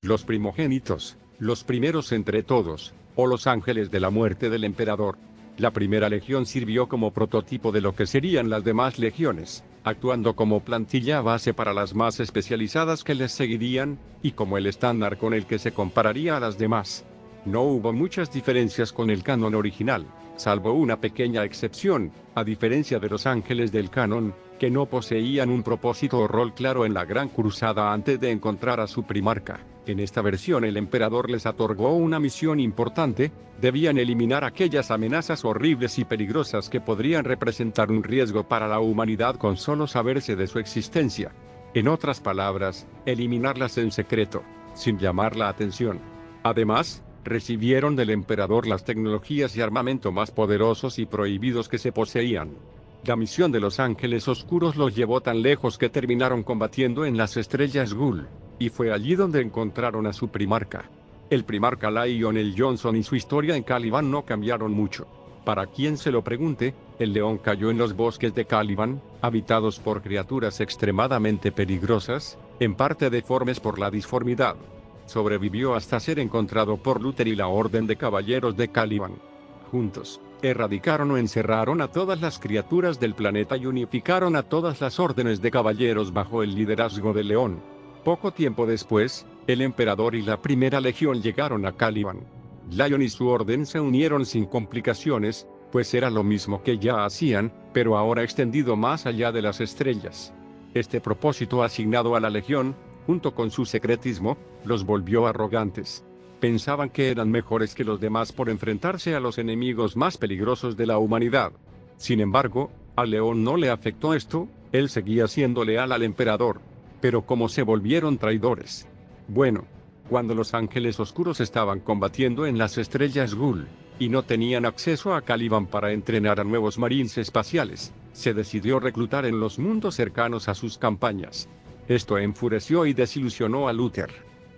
los primogénitos, los primeros entre todos, o los ángeles de la muerte del emperador. La primera legión sirvió como prototipo de lo que serían las demás legiones, actuando como plantilla base para las más especializadas que les seguirían, y como el estándar con el que se compararía a las demás. No hubo muchas diferencias con el canon original, salvo una pequeña excepción, a diferencia de los ángeles del canon, que no poseían un propósito o rol claro en la Gran Cruzada antes de encontrar a su primarca. En esta versión el emperador les otorgó una misión importante: debían eliminar aquellas amenazas horribles y peligrosas que podrían representar un riesgo para la humanidad con solo saberse de su existencia. En otras palabras, eliminarlas en secreto, sin llamar la atención. Además, recibieron del emperador las tecnologías y armamento más poderosos y prohibidos que se poseían. La misión de los Ángeles Oscuros los llevó tan lejos que terminaron combatiendo en las Estrellas Ghoul, y fue allí donde encontraron a su primarca. El primarca Lionel Johnson y su historia en Caliban no cambiaron mucho. Para quien se lo pregunte, el león cayó en los bosques de Caliban, habitados por criaturas extremadamente peligrosas, en parte deformes por la disformidad. Sobrevivió hasta ser encontrado por Luther y la Orden de Caballeros de Caliban. Juntos, erradicaron o encerraron a todas las criaturas del planeta y unificaron a todas las órdenes de caballeros bajo el liderazgo del león. Poco tiempo después, el emperador y la primera legión llegaron a Caliban. Lion y su orden se unieron sin complicaciones, pues era lo mismo que ya hacían, pero ahora extendido más allá de las estrellas. Este propósito asignado a la legión, junto con su secretismo, los volvió arrogantes. Pensaban que eran mejores que los demás por enfrentarse a los enemigos más peligrosos de la humanidad. Sin embargo, al león no le afectó esto, él seguía siendo leal al emperador. Pero ¿cómo se volvieron traidores? Bueno, cuando los Ángeles Oscuros estaban combatiendo en las Estrellas Ghoul, y no tenían acceso a Caliban para entrenar a nuevos marines espaciales, se decidió reclutar en los mundos cercanos a sus campañas. Esto enfureció y desilusionó a Luther.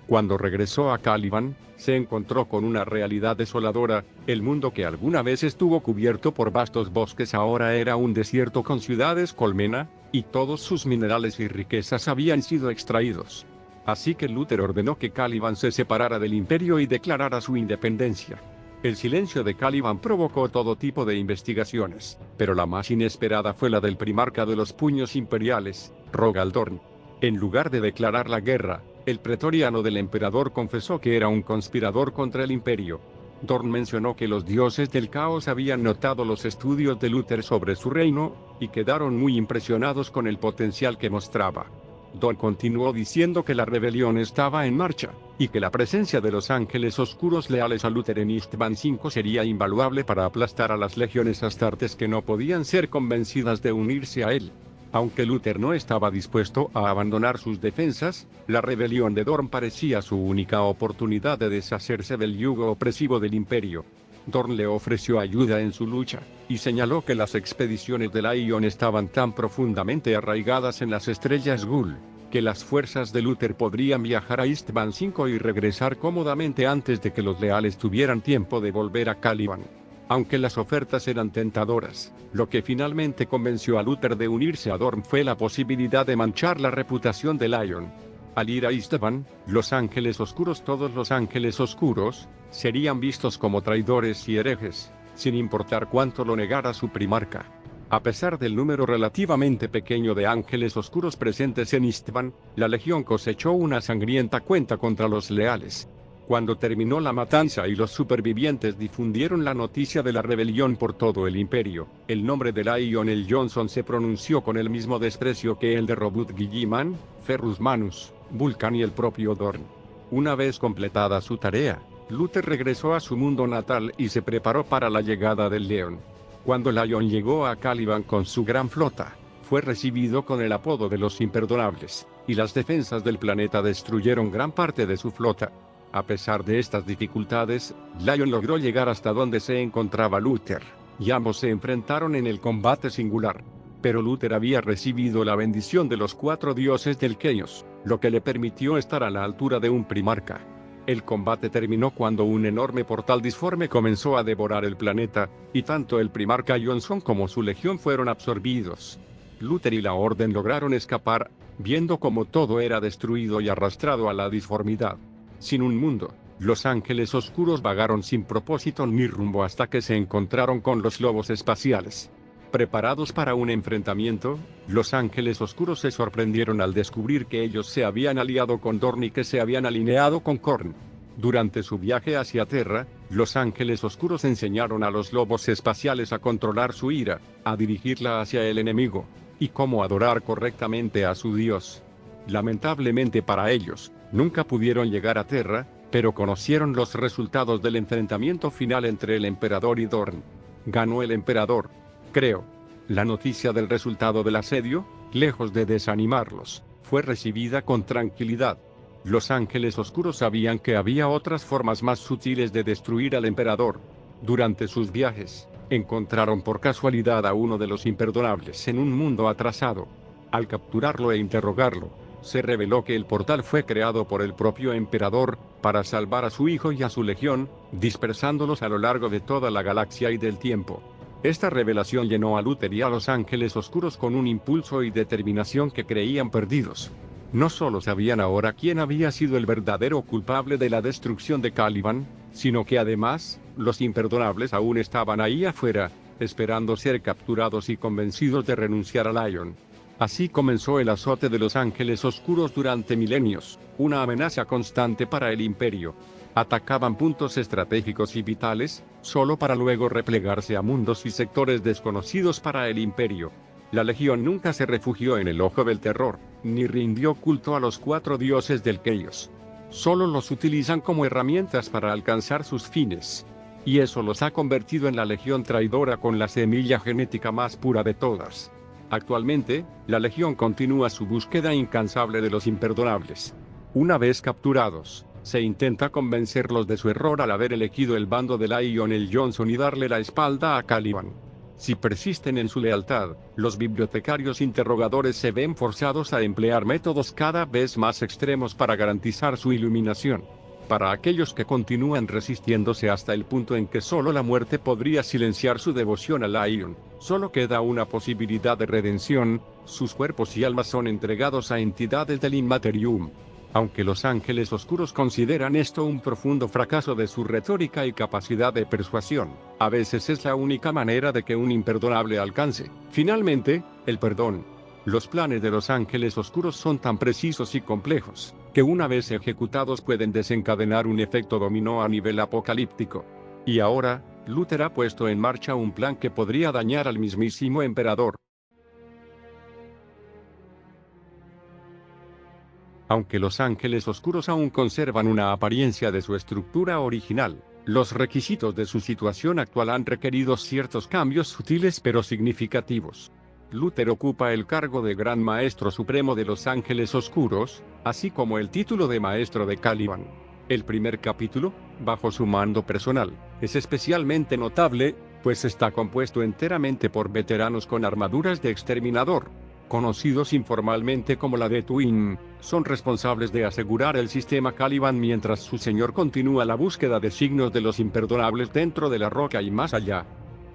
Cuando regresó a Caliban, se encontró con una realidad desoladora: el mundo que alguna vez estuvo cubierto por vastos bosques ahora era un desierto con ciudades colmena, y todos sus minerales y riquezas habían sido extraídos. Así que Luther ordenó que Caliban se separara del imperio y declarara su independencia. El silencio de Caliban provocó todo tipo de investigaciones, pero la más inesperada fue la del primarca de los puños imperiales, Rogal Dorn. En lugar de declarar la guerra, el pretoriano del emperador confesó que era un conspirador contra el imperio. Dorn mencionó que los dioses del caos habían notado los estudios de Luther sobre su reino, y quedaron muy impresionados con el potencial que mostraba. Dorn continuó diciendo que la rebelión estaba en marcha, y que la presencia de los Ángeles Oscuros leales a Luther en Istvan V sería invaluable para aplastar a las legiones astartes que no podían ser convencidas de unirse a él. Aunque Luther no estaba dispuesto a abandonar sus defensas, la rebelión de Dorn parecía su única oportunidad de deshacerse del yugo opresivo del imperio. Dorn le ofreció ayuda en su lucha, y señaló que las expediciones de Lion estaban tan profundamente arraigadas en las Estrellas Ghoul, que las fuerzas de Luther podrían viajar a Istvan V y regresar cómodamente antes de que los leales tuvieran tiempo de volver a Caliban. Aunque las ofertas eran tentadoras, lo que finalmente convenció a Luther de unirse a Dorn fue la posibilidad de manchar la reputación de Lion. Al ir a Istvan, los Ángeles Oscuros, todos los Ángeles Oscuros, serían vistos como traidores y herejes, sin importar cuánto lo negara su primarca. A pesar del número relativamente pequeño de Ángeles Oscuros presentes en Istvan, la legión cosechó una sangrienta cuenta contra los leales. Cuando terminó la matanza y los supervivientes difundieron la noticia de la rebelión por todo el imperio, el nombre de Lionel Johnson se pronunció con el mismo desprecio que el de Robert Guilliman, Ferrus Manus, Vulcan y el propio Dorn. Una vez completada su tarea, Luther regresó a su mundo natal y se preparó para la llegada del León. Cuando Lion llegó a Caliban con su gran flota, fue recibido con el apodo de los Imperdonables, y las defensas del planeta destruyeron gran parte de su flota. A pesar de estas dificultades, Lion logró llegar hasta donde se encontraba Luther, y ambos se enfrentaron en el combate singular. Pero Luther había recibido la bendición de los 4 dioses del Chaos, lo que le permitió estar a la altura de un primarca. El combate terminó cuando un enorme portal disforme comenzó a devorar el planeta, y tanto el primarca Johnson como su legión fueron absorbidos. Luther y la Orden lograron escapar, viendo cómo todo era destruido y arrastrado a la disformidad. Sin un mundo, los ángeles oscuros vagaron sin propósito ni rumbo hasta que se encontraron con los lobos espaciales. Preparados para un enfrentamiento, los ángeles oscuros se sorprendieron al descubrir que ellos se habían aliado con Dorn y que se habían alineado con Korn. Durante su viaje hacia Terra, los ángeles oscuros enseñaron a los lobos espaciales a controlar su ira, a dirigirla hacia el enemigo, y cómo adorar correctamente a su dios. Lamentablemente para ellos, nunca pudieron llegar a Terra, pero conocieron los resultados del enfrentamiento final entre el emperador y Dorn. Ganó el emperador. Creo. La noticia del resultado del asedio, lejos de desanimarlos, fue recibida con tranquilidad. Los ángeles oscuros sabían que había otras formas más sutiles de destruir al emperador. Durante sus viajes, encontraron por casualidad a uno de los imperdonables en un mundo atrasado. Al capturarlo e interrogarlo, se reveló que el portal fue creado por el propio emperador, para salvar a su hijo y a su legión, dispersándolos a lo largo de toda la galaxia y del tiempo. Esta revelación llenó a Luther y a los ángeles oscuros con un impulso y determinación que creían perdidos. No solo sabían ahora quién había sido el verdadero culpable de la destrucción de Caliban, sino que además, los imperdonables aún estaban ahí afuera, esperando ser capturados y convencidos de renunciar a Lion. Así comenzó el azote de los ángeles oscuros durante milenios, una amenaza constante para el imperio. Atacaban puntos estratégicos y vitales, solo para luego replegarse a mundos y sectores desconocidos para el imperio. La Legión nunca se refugió en el ojo del terror, ni rindió culto a los 4 dioses del Chaos. Solo los utilizan como herramientas para alcanzar sus fines. Y eso los ha convertido en la Legión traidora con la semilla genética más pura de todas. Actualmente, la Legión continúa su búsqueda incansable de los imperdonables. Una vez capturados, se intenta convencerlos de su error al haber elegido el bando de Lionel Johnson y darle la espalda a Caliban. Si persisten en su lealtad, los bibliotecarios interrogadores se ven forzados a emplear métodos cada vez más extremos para garantizar su iluminación. Para aquellos que continúan resistiéndose hasta el punto en que solo la muerte podría silenciar su devoción a Lion, solo queda una posibilidad de redención: sus cuerpos y almas son entregados a entidades del Inmaterium. Aunque los ángeles oscuros consideran esto un profundo fracaso de su retórica y capacidad de persuasión, a veces es la única manera de que un imperdonable alcance, finalmente, el perdón. Los planes de los ángeles oscuros son tan precisos y complejos, que una vez ejecutados pueden desencadenar un efecto dominó a nivel apocalíptico. Y ahora, Luther ha puesto en marcha un plan que podría dañar al mismísimo emperador. Aunque los ángeles oscuros aún conservan una apariencia de su estructura original, los requisitos de su situación actual han requerido ciertos cambios sutiles pero significativos. Luther ocupa el cargo de Gran Maestro Supremo de los Ángeles Oscuros, así como el título de Maestro de Caliban. El primer capítulo, bajo su mando personal, es especialmente notable, pues está compuesto enteramente por veteranos con armaduras de exterminador, conocidos informalmente como la Death Wing. Son responsables de asegurar el sistema Caliban mientras su señor continúa la búsqueda de signos de los imperdonables dentro de la roca y más allá.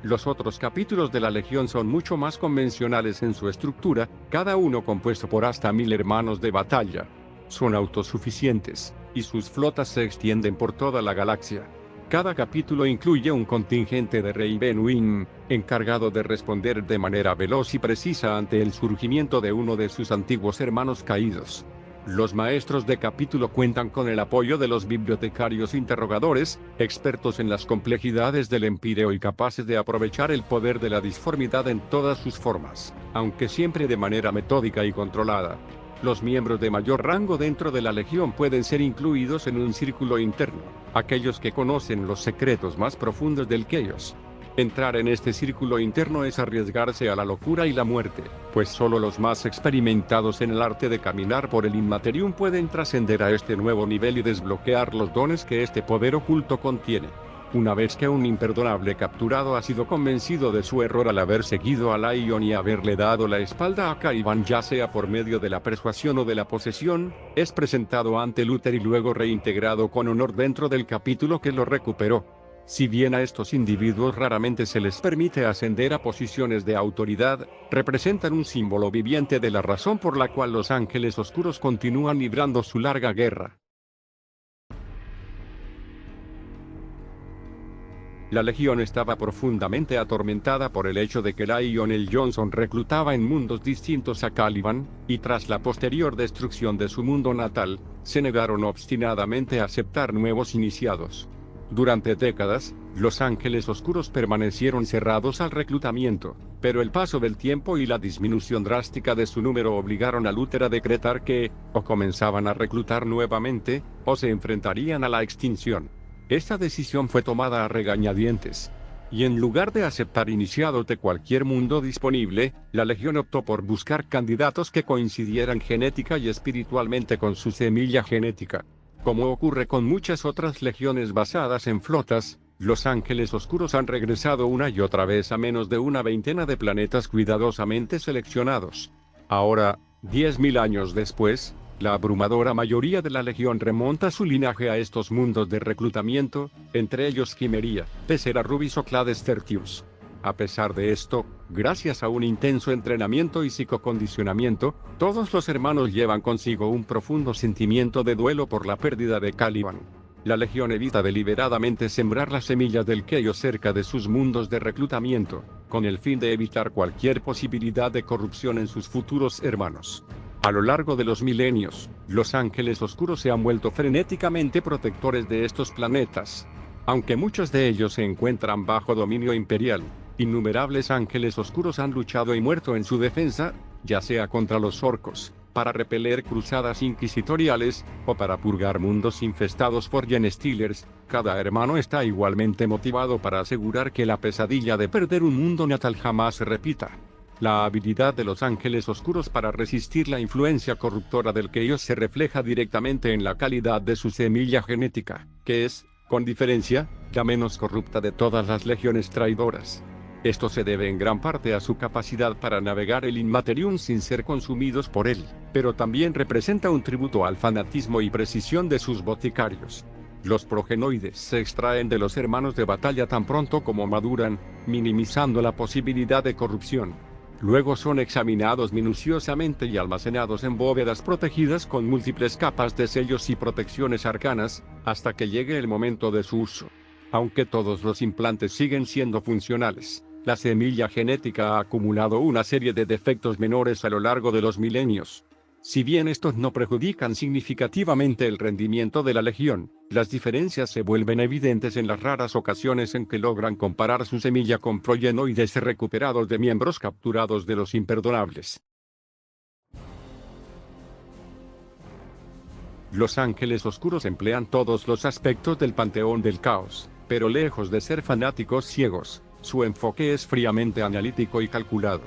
Los otros capítulos de la Legión son mucho más convencionales en su estructura, cada uno compuesto por hasta 1000 hermanos de batalla. Son autosuficientes, y sus flotas se extienden por toda la galaxia. Cada capítulo incluye un contingente de Raven Wing, encargado de responder de manera veloz y precisa ante el surgimiento de uno de sus antiguos hermanos caídos. Los maestros de capítulo cuentan con el apoyo de los bibliotecarios interrogadores, expertos en las complejidades del Empíreo y capaces de aprovechar el poder de la disformidad en todas sus formas, aunque siempre de manera metódica y controlada. Los miembros de mayor rango dentro de la Legión pueden ser incluidos en un círculo interno, aquellos que conocen los secretos más profundos del Chaos. Entrar en este círculo interno es arriesgarse a la locura y la muerte, pues solo los más experimentados en el arte de caminar por el Inmaterium pueden trascender a este nuevo nivel y desbloquear los dones que este poder oculto contiene. Una vez que un imperdonable capturado ha sido convencido de su error al haber seguido a Lion y haberle dado la espalda a Caliban, ya sea por medio de la persuasión o de la posesión, es presentado ante Luther y luego reintegrado con honor dentro del capítulo que lo recuperó. Si bien a estos individuos raramente se les permite ascender a posiciones de autoridad, representan un símbolo viviente de la razón por la cual los ángeles oscuros continúan librando su larga guerra. La Legión estaba profundamente atormentada por el hecho de que Lionel Johnson reclutaba en mundos distintos a Caliban, y tras la posterior destrucción de su mundo natal, se negaron obstinadamente a aceptar nuevos iniciados. Durante décadas, los Ángeles Oscuros permanecieron cerrados al reclutamiento, pero el paso del tiempo y la disminución drástica de su número obligaron a Luther a decretar que, o comenzaban a reclutar nuevamente, o se enfrentarían a la extinción. Esta decisión fue tomada a regañadientes. Y en lugar de aceptar iniciados de cualquier mundo disponible, la Legión optó por buscar candidatos que coincidieran genética y espiritualmente con su semilla genética. Como ocurre con muchas otras legiones basadas en flotas, los Ángeles Oscuros han regresado una y otra vez a menos de una veintena de planetas cuidadosamente seleccionados. Ahora, 10.000 años después, la abrumadora mayoría de la Legión remonta su linaje a estos mundos de reclutamiento, entre ellos Quimeria, Pecera Rubis o Clades Tertius. A pesar de esto, gracias a un intenso entrenamiento y psicocondicionamiento, todos los hermanos llevan consigo un profundo sentimiento de duelo por la pérdida de Caliban. La Legión evita deliberadamente sembrar las semillas del Chaos cerca de sus mundos de reclutamiento, con el fin de evitar cualquier posibilidad de corrupción en sus futuros hermanos. A lo largo de los milenios, los Ángeles Oscuros se han vuelto frenéticamente protectores de estos planetas. Aunque muchos de ellos se encuentran bajo dominio imperial, innumerables Ángeles Oscuros han luchado y muerto en su defensa, ya sea contra los orcos, para repeler cruzadas inquisitoriales, o para purgar mundos infestados por Genestealers. Cada hermano está igualmente motivado para asegurar que la pesadilla de perder un mundo natal jamás se repita. La habilidad de los Ángeles Oscuros para resistir la influencia corruptora del Chaos se refleja directamente en la calidad de su semilla genética, que es, con diferencia, la menos corrupta de todas las legiones traidoras. Esto se debe en gran parte a su capacidad para navegar el Inmaterium sin ser consumidos por él, pero también representa un tributo al fanatismo y precisión de sus boticarios. Los progenoides se extraen de los hermanos de batalla tan pronto como maduran, minimizando la posibilidad de corrupción. Luego son examinados minuciosamente y almacenados en bóvedas protegidas con múltiples capas de sellos y protecciones arcanas, hasta que llegue el momento de su uso. Aunque todos los implantes siguen siendo funcionales, la semilla genética ha acumulado una serie de defectos menores a lo largo de los milenios. Si bien estos no perjudican significativamente el rendimiento de la Legión, las diferencias se vuelven evidentes en las raras ocasiones en que logran comparar su semilla con progenoides recuperados de miembros capturados de los imperdonables. Los Ángeles Oscuros emplean todos los aspectos del panteón del caos, pero lejos de ser fanáticos ciegos, su enfoque es fríamente analítico y calculado.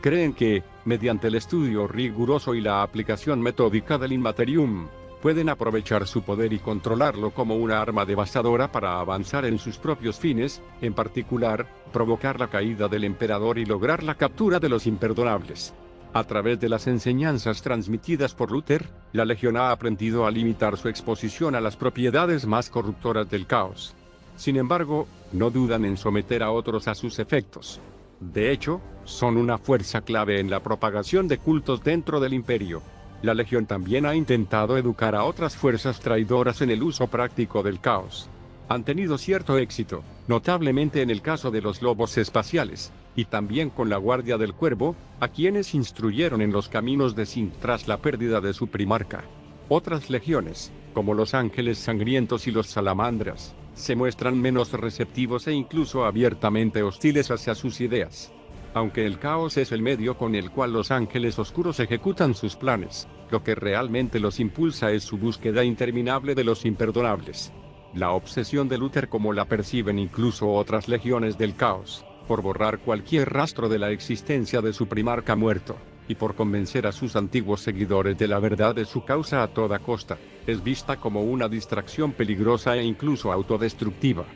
Creen que, mediante el estudio riguroso y la aplicación metódica del Inmaterium, pueden aprovechar su poder y controlarlo como una arma devastadora para avanzar en sus propios fines, en particular, provocar la caída del emperador y lograr la captura de los imperdonables. A través de las enseñanzas transmitidas por Luther, la Legión ha aprendido a limitar su exposición a las propiedades más corruptoras del caos. Sin embargo, no dudan en someter a otros a sus efectos. De hecho, son una fuerza clave en la propagación de cultos dentro del imperio. La Legión también ha intentado educar a otras fuerzas traidoras en el uso práctico del caos. Han tenido cierto éxito, notablemente en el caso de los lobos espaciales, y también con la Guardia del Cuervo, a quienes instruyeron en los caminos de Sin tras la pérdida de su primarca. Otras legiones, como los Ángeles Sangrientos y los Salamandras, se muestran menos receptivos e incluso abiertamente hostiles hacia sus ideas. Aunque el caos es el medio con el cual los Ángeles Oscuros ejecutan sus planes, lo que realmente los impulsa es su búsqueda interminable de los imperdonables. La obsesión de Luther, como la perciben incluso otras legiones del caos, por borrar cualquier rastro de la existencia de su primarca muerto, y por convencer a sus antiguos seguidores de la verdad de su causa a toda costa, es vista como una distracción peligrosa e incluso autodestructiva.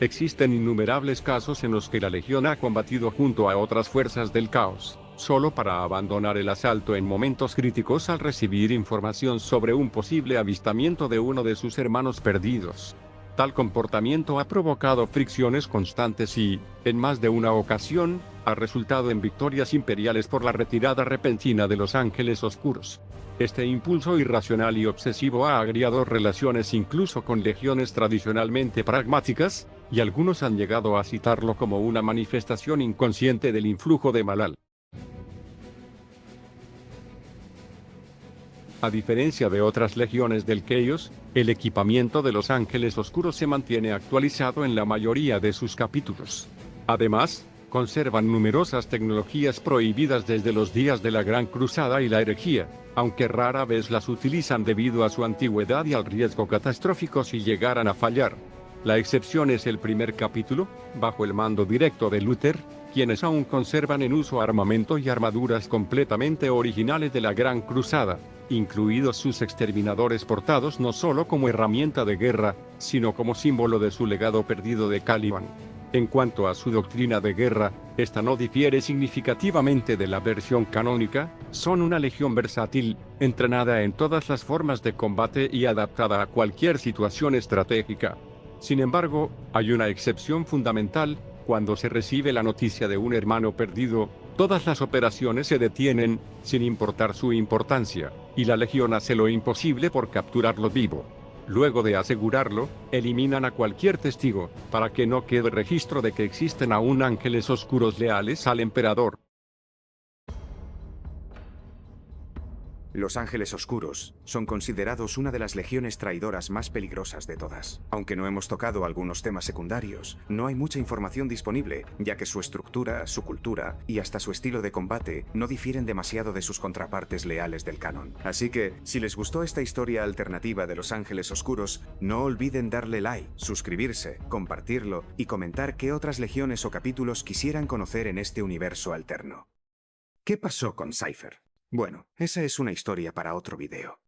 Existen innumerables casos en los que la Legión ha combatido junto a otras fuerzas del caos, solo para abandonar el asalto en momentos críticos al recibir información sobre un posible avistamiento de uno de sus hermanos perdidos. Tal comportamiento ha provocado fricciones constantes y, en más de una ocasión, ha resultado en victorias imperiales por la retirada repentina de los Ángeles Oscuros. Este impulso irracional y obsesivo ha agriado relaciones incluso con legiones tradicionalmente pragmáticas, y algunos han llegado a citarlo como una manifestación inconsciente del influjo de Malal. A diferencia de otras legiones del Chaos, el equipamiento de los Ángeles Oscuros se mantiene actualizado en la mayoría de sus capítulos. Además, conservan numerosas tecnologías prohibidas desde los días de la Gran Cruzada y la herejía, aunque rara vez las utilizan debido a su antigüedad y al riesgo catastrófico si llegaran a fallar. La excepción es el primer capítulo, bajo el mando directo de Luther, quienes aún conservan en uso armamento y armaduras completamente originales de la Gran Cruzada, incluidos sus exterminadores portados no solo como herramienta de guerra, sino como símbolo de su legado perdido de Caliban. En cuanto a su doctrina de guerra, esta no difiere significativamente de la versión canónica, son una legión versátil, entrenada en todas las formas de combate y adaptada a cualquier situación estratégica. Sin embargo, hay una excepción fundamental: cuando se recibe la noticia de un hermano perdido, todas las operaciones se detienen, sin importar su importancia, y la legión hace lo imposible por capturarlo vivo. Luego de asegurarlo, eliminan a cualquier testigo, para que no quede registro de que existen aún ángeles oscuros leales al emperador. Los Ángeles Oscuros son considerados una de las legiones traidoras más peligrosas de todas. Aunque no hemos tocado algunos temas secundarios, no hay mucha información disponible, ya que su estructura, su cultura y hasta su estilo de combate no difieren demasiado de sus contrapartes leales del canon. Así que, si les gustó esta historia alternativa de los Ángeles Oscuros, no olviden darle like, suscribirse, compartirlo y comentar qué otras legiones o capítulos quisieran conocer en este universo alterno. ¿Qué pasó con Cypher? Bueno, esa es una historia para otro video.